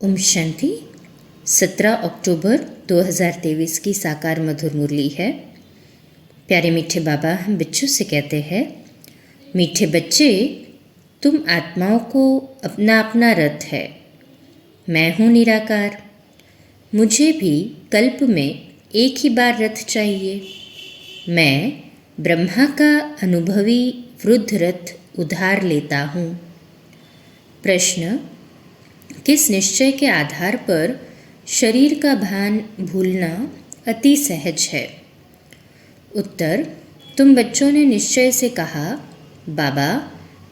ओम शांति। 17 अक्टूबर 2023 की साकार मधुर मुरली है। प्यारे मीठे बाबा हम बच्चों से कहते हैं, मीठे बच्चे, तुम आत्माओं को अपना अपना रथ है। मैं हूँ निराकार। मुझे भी कल्प में एक ही बार रथ चाहिए। मैं ब्रह्मा का अनुभवी वृद्ध रथ उधार लेता हूँ। प्रश्न: किस निश्चय के आधार पर शरीर का भान भूलना अति सहज है? उत्तर: तुम बच्चों ने निश्चय से कहा, बाबा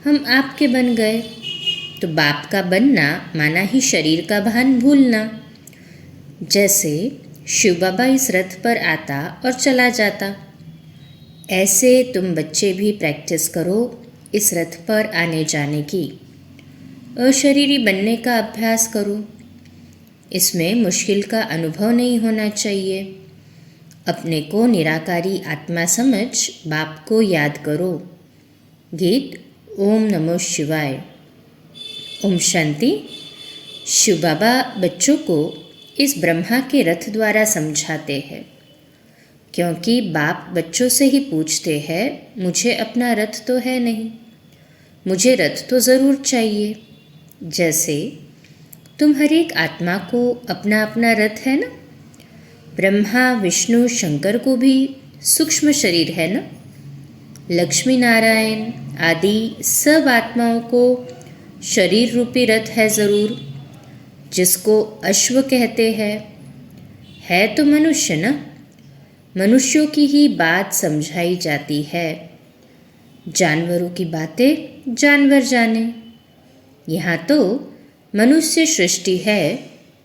हम आपके बन गए। तो बाप का बनना माना ही शरीर का भान भूलना। जैसे शिव बाबा इस रथ पर आता और चला जाता, ऐसे तुम बच्चे भी प्रैक्टिस करो इस रथ पर आने जाने की। अशरीरी बनने का अभ्यास करो। इसमें मुश्किल का अनुभव नहीं होना चाहिए। अपने को निराकारी आत्मा समझ बाप को याद करो। गीत ओम नमो शिवाय। ओम शांति। शिव बाबा बच्चों को इस ब्रह्मा के रथ द्वारा समझाते हैं, क्योंकि बाप बच्चों से ही पूछते हैं, मुझे अपना रथ तो है नहीं, मुझे रथ तो ज़रूर चाहिए। जैसे तुम हर एक आत्मा को अपना अपना रथ है ना। ब्रह्मा विष्णु शंकर को भी सूक्ष्म शरीर है ना। लक्ष्मी नारायण आदि सब आत्माओं को शरीर रूपी रथ है ज़रूर, जिसको अश्व कहते हैं। है तो मनुष्य ना। मनुष्यों की ही बात समझाई जाती है। जानवरों की बातें जानवर जाने। यहाँ तो मनुष्य सृष्टि है,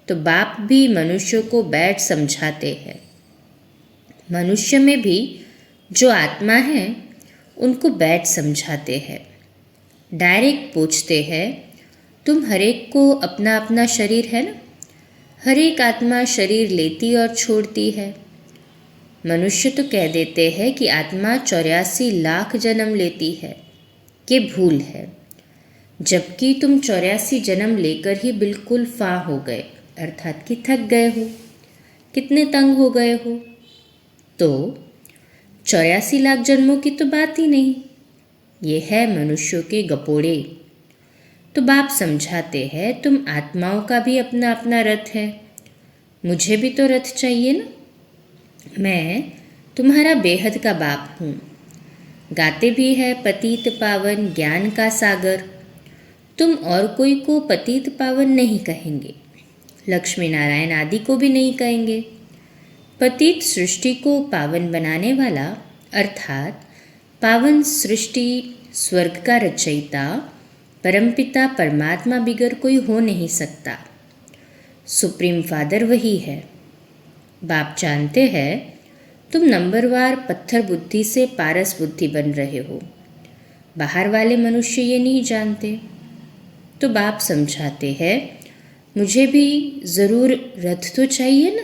तो बाप भी मनुष्यों को बैठ समझाते हैं। मनुष्य में भी जो आत्मा है उनको बैठ समझाते हैं। डायरेक्ट पूछते हैं, तुम हर एक को अपना अपना शरीर है ना। हर एक आत्मा शरीर लेती और छोड़ती है। मनुष्य तो कह देते हैं कि आत्मा 84 लाख जन्म लेती है, ये भूल है। जबकि तुम 84 जन्म लेकर ही बिल्कुल फा हो गए, अर्थात कि थक गए हो, कितने तंग हो गए हो। तो 84 लाख जन्मों की तो बात ही नहीं, ये है मनुष्यों के गपोड़े। तो बाप समझाते हैं, तुम आत्माओं का भी अपना अपना रथ है। मुझे भी तो रथ चाहिए ना। मैं तुम्हारा बेहद का बाप हूँ। गाते भी है पतित पावन ज्ञान का सागर। तुम और कोई को पतित पावन नहीं कहेंगे, लक्ष्मी नारायण आदि को भी नहीं कहेंगे। पतित सृष्टि को पावन बनाने वाला, अर्थात पावन सृष्टि स्वर्ग का रचयिता परमपिता परमात्मा बिगर कोई हो नहीं सकता। सुप्रीम फादर वही है। बाप जानते हैं तुम नंबरवार पत्थर बुद्धि से पारस बुद्धि बन रहे हो। बाहर वाले मनुष्य ये नहीं जानते। तो बाप समझाते हैं, मुझे भी ज़रूर रथ तो चाहिए ना।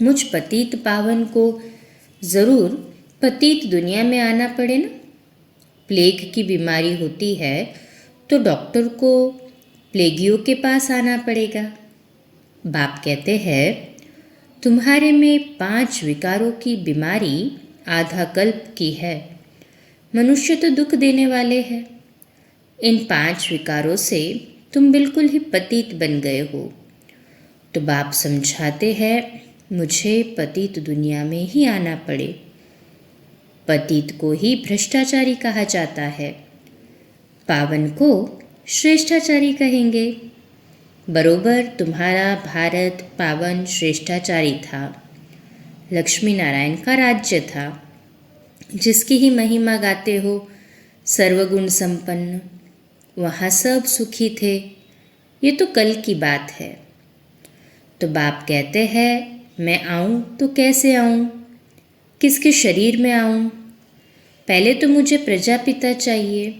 मुझ पतित पावन को ज़रूर पतित दुनिया में आना पड़े ना। प्लेग की बीमारी होती है तो डॉक्टर को प्लेगियों के पास आना पड़ेगा। बाप कहते हैं, तुम्हारे में 5 विकारों की बीमारी आधा कल्प की है। मनुष्य तो दुख देने वाले हैं। इन 5 विकारों से तुम बिल्कुल ही पतित बन गए हो। तो बाप समझाते हैं, मुझे पतित दुनिया में ही आना पड़े। पतित को ही भ्रष्टाचारी कहा जाता है, पावन को श्रेष्ठाचारी कहेंगे। बरोबर तुम्हारा भारत पावन श्रेष्ठाचारी था। लक्ष्मी नारायण का राज्य था, जिसकी ही महिमा गाते हो, सर्वगुण संपन्न। वहाँ सब सुखी थे। ये तो कल की बात है। तो बाप कहते हैं, मैं आऊँ तो कैसे आऊँ, किसके शरीर में आऊँ? पहले तो मुझे प्रजापिता चाहिए।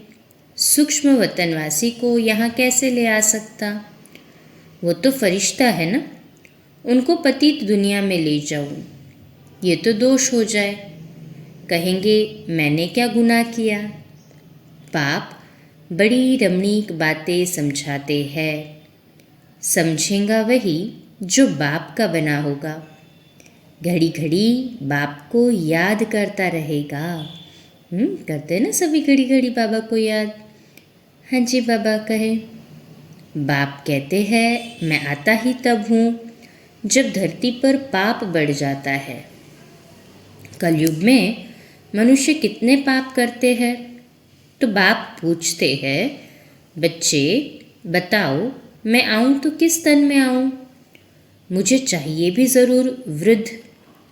सूक्ष्म वतनवासी को यहाँ कैसे ले आ सकता? वो तो फरिश्ता है ना। उनको पतित दुनिया में ले जाऊँ, ये तो दोष हो जाए। कहेंगे मैंने क्या गुनाह किया। बाप बड़ी रमणीक बातें समझाते हैं। समझेगा वही जो बाप का बना होगा। घड़ी घड़ी बाप को याद करता रहेगा। करते हैं ना सभी घड़ी घड़ी बाबा को याद। हाँ जी, बाबा कहे, बाप कहते हैं मैं आता ही तब हूँ जब धरती पर पाप बढ़ जाता है। कलयुग में मनुष्य कितने पाप करते हैं? तो बाप पूछते हैं, बच्चे बताओ मैं आऊँ तो किस तन में आऊँ? मुझे चाहिए भी ज़रूर वृद्ध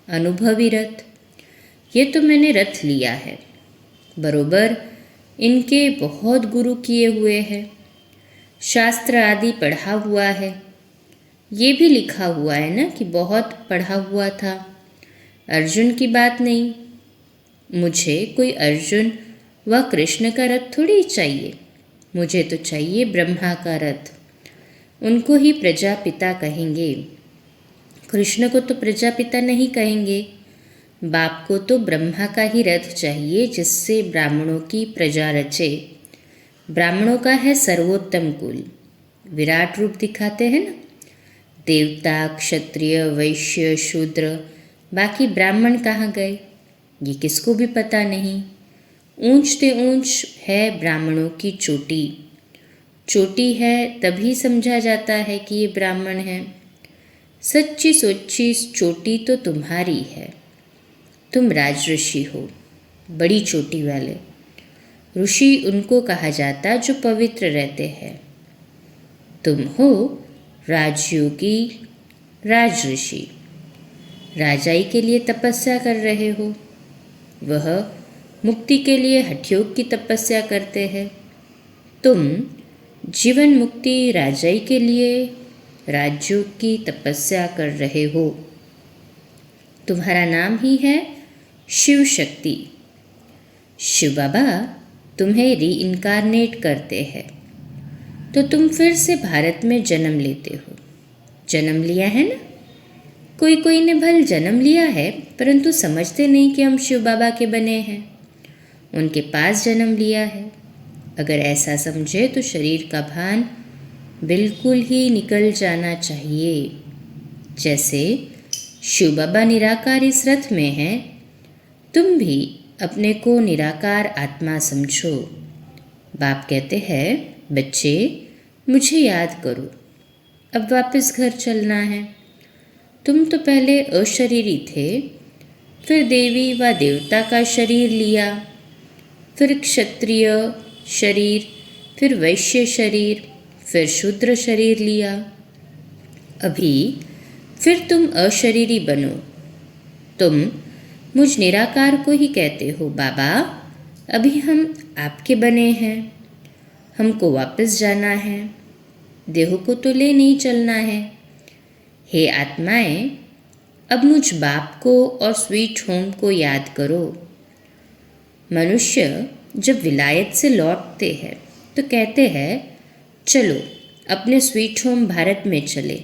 अनुभवी रथ। ये तो मैंने रथ लिया है, बरोबर इनके बहुत गुरु किए हुए हैं, शास्त्र आदि पढ़ा हुआ है। ये भी लिखा हुआ है ना कि बहुत पढ़ा हुआ था। अर्जुन की बात नहीं, मुझे कोई अर्जुन व कृष्ण का रथ थोड़ी चाहिए। मुझे तो चाहिए ब्रह्मा का रथ। उनको ही प्रजापिता कहेंगे। कृष्ण को तो प्रजापिता नहीं कहेंगे। बाप को तो ब्रह्मा का ही रथ चाहिए जिससे ब्राह्मणों की प्रजा रचे। ब्राह्मणों का है सर्वोत्तम कुल। विराट रूप दिखाते हैं ना, देवता, क्षत्रिय, वैश्य, शूद्र। बाकी ब्राह्मण कहाँ गए ये किसको भी पता नहीं। ऊंच ते ऊंच है ब्राह्मणों की चोटी। चोटी है तभी समझा जाता है कि ये ब्राह्मण है। सच्ची सोची चोटी तो तुम्हारी है। तुम राजऋषि हो, बड़ी चोटी वाले। ऋषि उनको कहा जाता जो पवित्र रहते हैं। तुम हो राजयोगी, राजऋषि। राजाई के लिए तपस्या कर रहे हो, वह मुक्ति के लिए हठयोग की तपस्या करते हैं। तुम जीवन मुक्ति राजाई के लिए राजयोग की तपस्या कर रहे हो। तुम्हारा नाम ही है शिव शक्ति। शिव बाबा तुम्हें रीइनकारनेट करते हैं तो तुम फिर से भारत में जन्म लेते हो। जन्म लिया है ना? कोई कोई ने भल जन्म लिया है, परंतु समझते नहीं कि हम शिव बाबा के बने हैं, उनके पास जन्म लिया है। अगर ऐसा समझे तो शरीर का भान बिल्कुल ही निकल जाना चाहिए। जैसे शिव बाबा निराकार इस रथ में हैं, तुम भी अपने को निराकार आत्मा समझो। बाप कहते हैं, बच्चे मुझे याद करो, अब वापस घर चलना है। तुम तो पहले अशरीरी थे, फिर देवी व देवता का शरीर लिया, फिर क्षत्रिय शरीर, फिर वैश्य शरीर, फिर शूद्र शरीर लिया। अभी फिर तुम अशरीरी बनो। तुम मुझ निराकार को ही कहते हो, बाबा अभी हम आपके बने हैं, हमको वापस जाना है, देह को तो ले नहीं चलना है। हे आत्माएं, अब मुझ बाप को और स्वीट होम को याद करो। मनुष्य जब विलायत से लौटते हैं तो कहते हैं, चलो अपने स्वीट होम भारत में चले,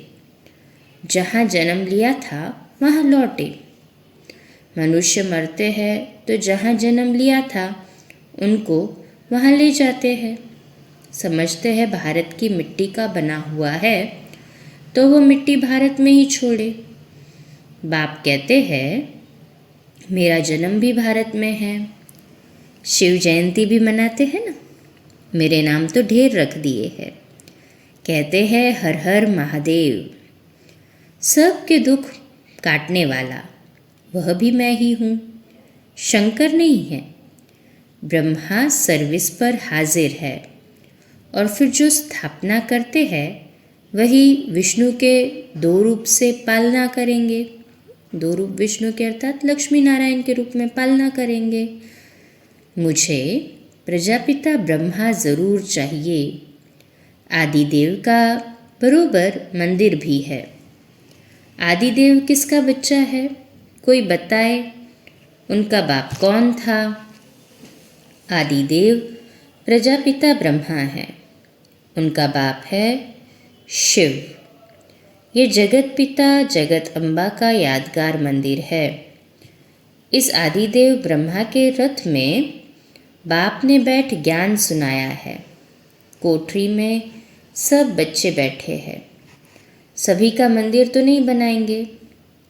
जहाँ जन्म लिया था वहाँ लौटे। मनुष्य मरते हैं तो जहाँ जन्म लिया था उनको वहाँ ले जाते हैं। समझते हैं भारत की मिट्टी का बना हुआ है तो वो मिट्टी भारत में ही छोड़े। बाप कहते हैं, मेरा जन्म भी भारत में है। शिव जयंती भी मनाते हैं ना, मेरे नाम तो ढेर रख दिए हैं। कहते हैं हर हर महादेव। सबके दुख काटने वाला वह भी मैं ही हूँ, शंकर नहीं है। ब्रह्मा सर्विस पर हाजिर है और फिर जो स्थापना करते हैं वही विष्णु के दो रूप से पालना करेंगे। दो रूप विष्णु के अर्थात लक्ष्मी नारायण के रूप में पालना करेंगे। मुझे प्रजापिता ब्रह्मा ज़रूर चाहिए। आदिदेव का बरोबर मंदिर भी है। आदिदेव किसका बच्चा है? कोई बताए, उनका बाप कौन था? आदिदेव प्रजापिता ब्रह्मा है, उनका बाप है शिव। ये जगत पिता जगत अम्बा का यादगार मंदिर है। इस आदिदेव ब्रह्मा के रथ में बाप ने बैठ ज्ञान सुनाया है। कोठरी में सब बच्चे बैठे हैं। सभी का मंदिर तो नहीं बनाएंगे,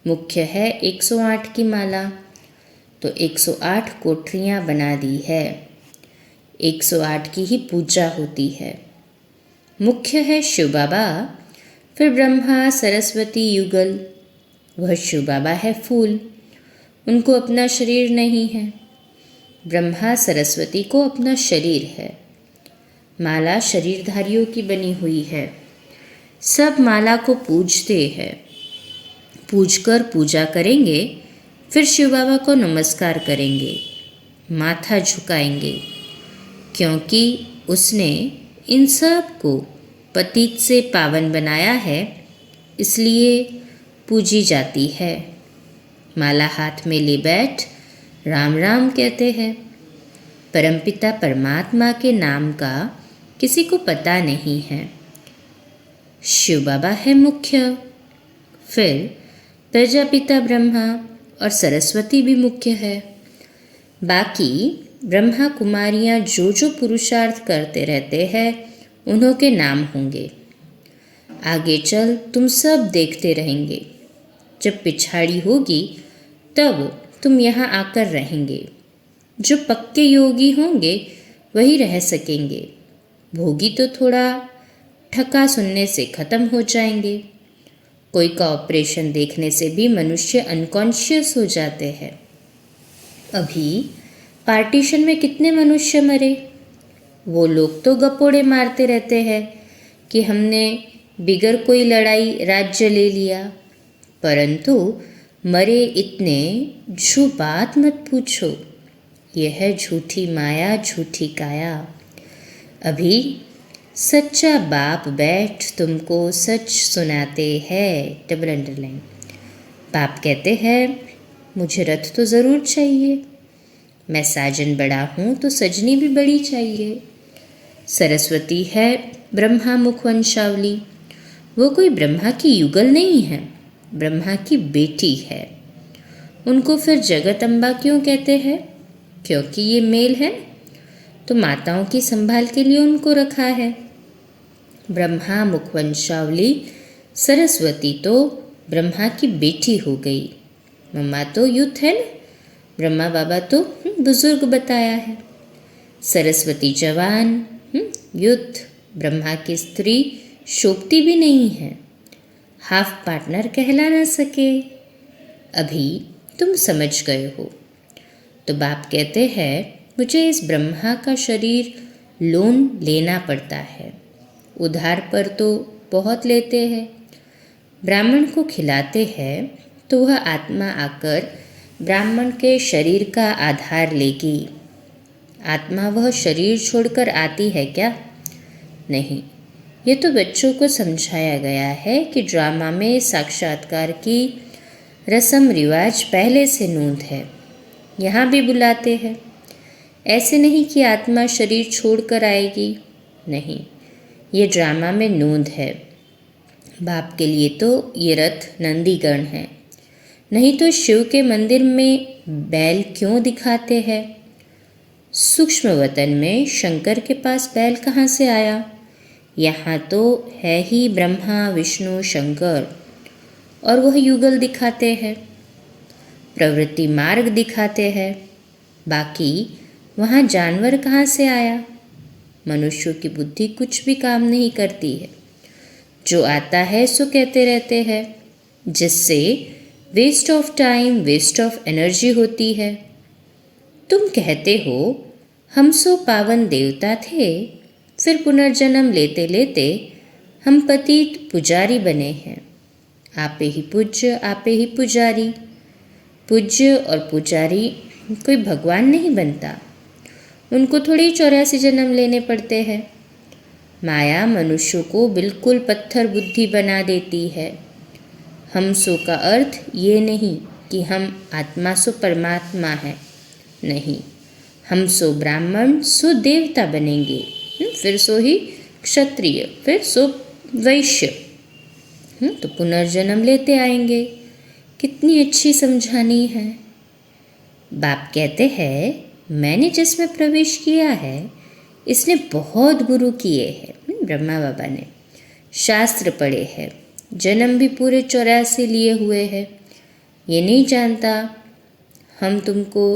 मुख्य है 108 की माला, तो 108 कोठरियाँ बना दी है। 108 की ही पूजा होती है। मुख्य है शिव बाबा, फिर ब्रह्मा सरस्वती युगल। वह शिव बाबा है फूल, उनको अपना शरीर नहीं है। ब्रह्मा सरस्वती को अपना शरीर है। माला शरीरधारियों की बनी हुई है। सब माला को पूजते हैं। पूजकर पूजा करेंगे, फिर शिव बाबा को नमस्कार करेंगे, माथा झुकाएंगे, क्योंकि उसने इन सब को पतित से पावन बनाया है, इसलिए पूजी जाती है। माला हाथ में ले बैठ राम राम कहते हैं। परमपिता परमात्मा के नाम का किसी को पता नहीं है। शिव बाबा है मुख्य, फिर प्रजापिता ब्रह्मा और सरस्वती भी मुख्य है। बाकी ब्रह्मा कुमारियाँ जो जो पुरुषार्थ करते रहते हैं उन्हों के नाम होंगे। आगे चल तुम सब देखते रहेंगे। जब पिछाड़ी होगी तब तुम यहाँ आकर रहेंगे। जो पक्के योगी होंगे वही रह सकेंगे। भोगी तो थोड़ा ठका सुनने से ख़त्म हो जाएंगे। कोई का ऑपरेशन देखने से भी मनुष्य अनकॉन्शियस हो जाते हैं। अभी पार्टीशन में कितने मनुष्य मरे। वो लोग तो गपोड़े मारते रहते हैं कि हमने बिगर कोई लड़ाई राज्य ले लिया, परंतु मरे इतने जो बात मत पूछो। यह है झूठी माया झूठी काया। अभी सच्चा बाप बैठ तुमको सच सुनाते हैं, डबल अंडरलाइन। बाप कहते हैं मुझे रथ तो ज़रूर चाहिए, मैं साजन बड़ा हूँ तो सजनी भी बड़ी चाहिए। सरस्वती है ब्रह्मा मुख वंशावली, वो कोई ब्रह्मा की युगल नहीं है, ब्रह्मा की बेटी है। उनको फिर जगत अम्बा क्यों कहते हैं? क्योंकि ये मेल है तो माताओं की संभाल के लिए उनको रखा है। ब्रह्मा मुख वंशावली सरस्वती तो ब्रह्मा की बेटी हो गई। मम्मा तो यूथ है ना, ब्रह्मा बाबा तो बुजुर्ग बताया है। सरस्वती जवान, युद्ध। ब्रह्मा की स्त्री शोभती भी नहीं है, हाफ पार्टनर कहला ना सके। अभी तुम समझ गए हो। तो बाप कहते हैं मुझे इस ब्रह्मा का शरीर लोन लेना पड़ता है। उधार पर तो बहुत लेते हैं। ब्राह्मण को खिलाते हैं तो वह आत्मा आकर ब्राह्मण के शरीर का आधार लेगी। आत्मा वह शरीर छोड़कर आती है क्या? नहीं। ये तो बच्चों को समझाया गया है कि ड्रामा में साक्षात्कार की रस्म रिवाज पहले से नोंद है, यहाँ भी बुलाते हैं। ऐसे नहीं कि आत्मा शरीर छोड़कर आएगी, नहीं, ये ड्रामा में नोंद है। बाप के लिए तो ये रथ नंदीगण है, नहीं तो शिव के मंदिर में बैल क्यों दिखाते हैं? सूक्ष्म वतन में शंकर के पास बैल कहाँ से आया? यहाँ तो है ही ब्रह्मा विष्णु शंकर, और वह युगल दिखाते हैं, प्रवृत्ति मार्ग दिखाते हैं। बाकी वहाँ जानवर कहाँ से आया? मनुष्यों की बुद्धि कुछ भी काम नहीं करती है, जो आता है सो कहते रहते हैं, जिससे waste of time waste of energy होती है। तुम कहते हो हम सो पावन देवता थे, फिर पुनर्जन्म लेते लेते हम पतित पुजारी बने हैं। आपे ही पूज्य आपे ही पुजारी। पूज्य और पुजारी कोई भगवान नहीं बनता, उनको थोड़ी 84 जन्म लेने पड़ते हैं। माया मनुष्यों को बिल्कुल पत्थर बुद्धि बना देती है। हम सो का अर्थ ये नहीं कि हम आत्मा सो परमात्मा है, नहीं, हम सो ब्राह्मण सो देवता बनेंगे, फिर सो ही क्षत्रिय, फिर सो वैश्य, तो पुनर्जन्म लेते आएंगे। कितनी अच्छी समझानी है। बाप कहते हैं मैंने जिसमें प्रवेश किया है इसने बहुत गुरु किए हैं। ब्रह्मा बाबा ने शास्त्र पढ़े हैं, जन्म भी पूरे 84 लिए हुए है, ये नहीं जानता। हम तुमको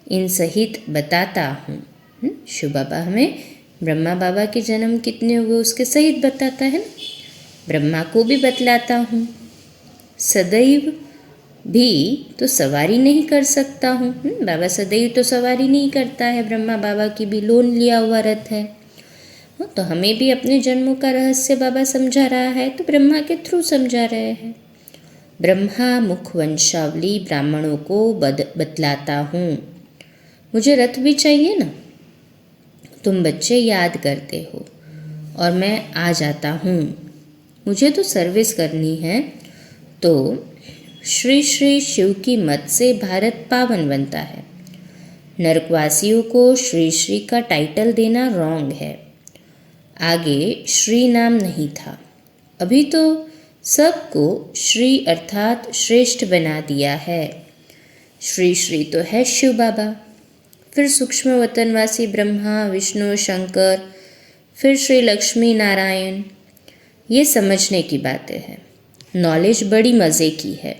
इन सहित बताता हूँ। शिव बाबा हमें ब्रह्मा बाबा के जन्म कितने हुए उसके सहित बताता है ना। ब्रह्मा को भी बतलाता हूँ। सदैव भी तो सवारी नहीं कर सकता हूँ। बाबा सदैव तो सवारी नहीं करता है, ब्रह्मा बाबा की भी लोन लिया हुआ रथ है। तो हमें भी अपने जन्मों का रहस्य बाबा समझा रहा है, तो ब्रह्मा के थ्रू समझा रहे हैं। ब्रह्मा मुख वंशावली ब्राह्मणों को बतलाता हूँ। मुझे रथ भी चाहिए ना, तुम बच्चे याद करते हो और मैं आ जाता हूँ। मुझे तो सर्विस करनी है, तो श्री श्री शिव की मत से भारत पावन बनता है। नरकवासियों को श्री श्री का टाइटल देना रॉन्ग है। आगे श्री नाम नहीं था, अभी तो सबको श्री अर्थात श्रेष्ठ बना दिया है। श्री श्री तो है शिव बाबा, फिर सूक्ष्म वतनवासी ब्रह्मा विष्णु शंकर, फिर श्री लक्ष्मी नारायण। ये समझने की बातें हैं। नॉलेज बड़ी मज़े की है,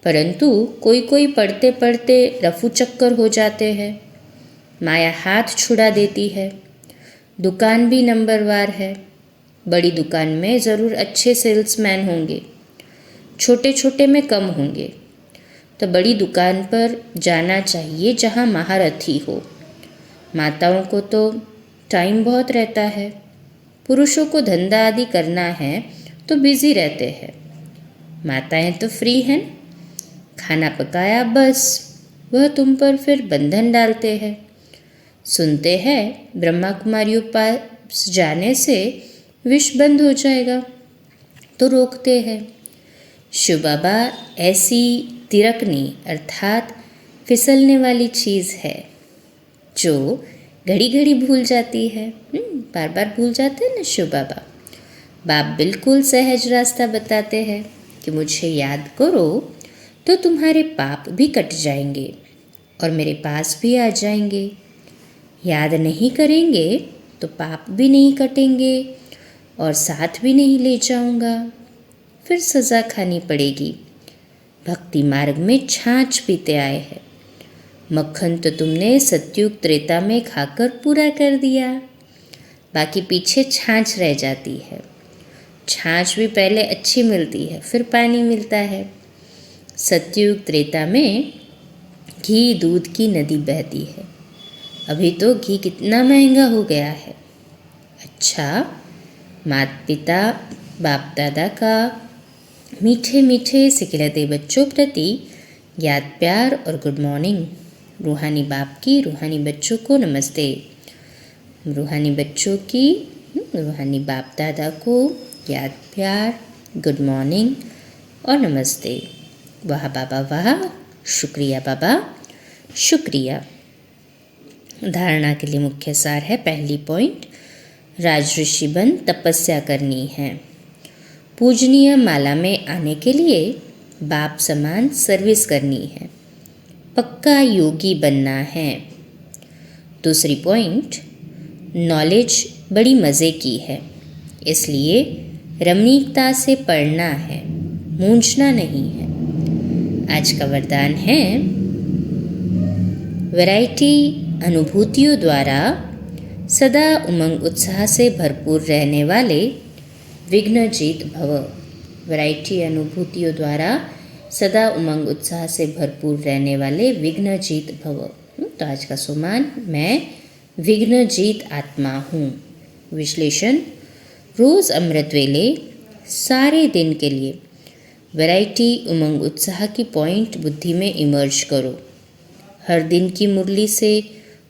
परंतु कोई कोई पढ़ते पढ़ते रफू चक्कर हो जाते हैं। माया हाथ छुड़ा देती है। दुकान भी नंबरवार है। बड़ी दुकान में ज़रूर अच्छे सेल्समैन होंगे, छोटे छोटे में कम होंगे। तो बड़ी दुकान पर जाना चाहिए जहाँ महारथी हो। माताओं को तो टाइम बहुत रहता है, पुरुषों को धंधा आदि करना है तो बिज़ी रहते हैं। माताएं तो फ्री हैं, खाना पकाया बस, वह तुम पर फिर बंधन डालते हैं। सुनते हैं ब्रह्मा कुमारियों पास जाने से विष बंद हो जाएगा, तो रोकते हैं। शिव बाबा ऐसी तिरकनी अर्थात फिसलने वाली चीज़ है जो घड़ी घड़ी भूल जाती है। बार बार भूल जाते हैं ना शिव बाबा। बाप बिल्कुल सहज रास्ता बताते हैं कि मुझे याद करो तो तुम्हारे पाप भी कट जाएंगे और मेरे पास भी आ जाएंगे। याद नहीं करेंगे तो पाप भी नहीं कटेंगे और साथ भी नहीं ले जाऊंगा, फिर सज़ा खानी पड़ेगी। भक्ति मार्ग में छाछ पीते आए हैं। मक्खन तो तुमने सतयुग त्रेता में खाकर पूरा कर दिया, बाकी पीछे छाछ रह जाती है। छाछ भी पहले अच्छी मिलती है, फिर पानी मिलता है। सतयुग त्रेता में घी दूध की नदी बहती है। अभी तो घी कितना महंगा हो गया है। अच्छा, माता पिता बाप दादा का मीठे मीठे सिखलाते बच्चों प्रति याद प्यार और गुड मॉर्निंग। रूहानी बाप की रूहानी बच्चों को नमस्ते। रूहानी बच्चों की रूहानी बाप दादा को याद प्यार, गुड मॉर्निंग और नमस्ते। वाह बाबा वाह, शुक्रिया बाबा शुक्रिया। धारणा के लिए मुख्य सार है। पहली पॉइंट, राजऋषि बन तपस्या करनी है। पूजनीय माला में आने के लिए बाप समान सर्विस करनी है। पक्का योगी बनना है। दूसरी पॉइंट, नॉलेज बड़ी मज़े की है, इसलिए रमणीकता से पढ़ना है, मूंझना नहीं है। आज का वरदान है, वैरायटी अनुभूतियों द्वारा सदा उमंग उत्साह से भरपूर रहने वाले विघ्नजीत भव। वैरायटी अनुभूतियों द्वारा सदा उमंग उत्साह से भरपूर रहने वाले विघ्नजीत भव। तो आज का सुमान, मैं विघ्नजीत आत्मा हूँ। विश्लेषण, रोज़ अमृत वेले सारे दिन के लिए वैरायटी उमंग उत्साह की पॉइंट बुद्धि में इमर्ज करो। हर दिन की मुरली से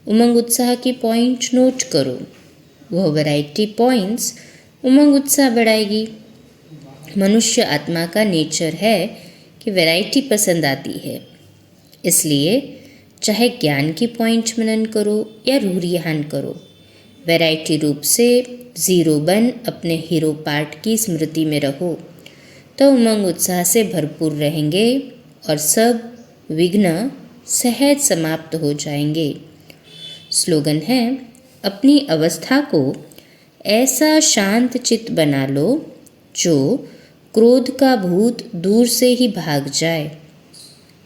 उमंग उत्साह की पॉइंट नोट करो। वह वैरायटी पॉइंट्स उमंग उत्साह बढ़ाएगी। मनुष्य आत्मा का नेचर है कि वैरायटी पसंद आती है, इसलिए चाहे ज्ञान की पॉइंट मनन करो या रूरियान करो, वैरायटी रूप से ज़ीरो बन अपने हीरो पार्ट की स्मृति में रहो, तो उमंग उत्साह से भरपूर रहेंगे और सब विघ्न सहज समाप्त हो जाएंगे। स्लोगन है, अपनी अवस्था को ऐसा शांत चित्त बना लो जो क्रोध का भूत दूर से ही भाग जाए।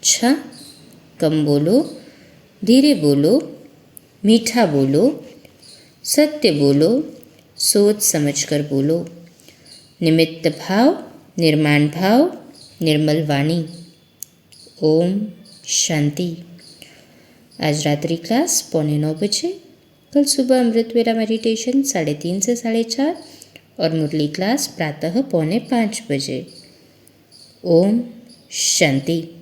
6. कम बोलो, धीरे बोलो, मीठा बोलो, सत्य बोलो, सोच समझकर बोलो। निमित्त भाव, निर्माण भाव, निर्मल वाणी। ओम शांति। आज रात्रि क्लास 8:45 बजे, कल सुबह अमृत वेला मेडिटेशन 3:30 से 4:30 और मुरली क्लास प्रातः 4:45 बजे। ओम शांति।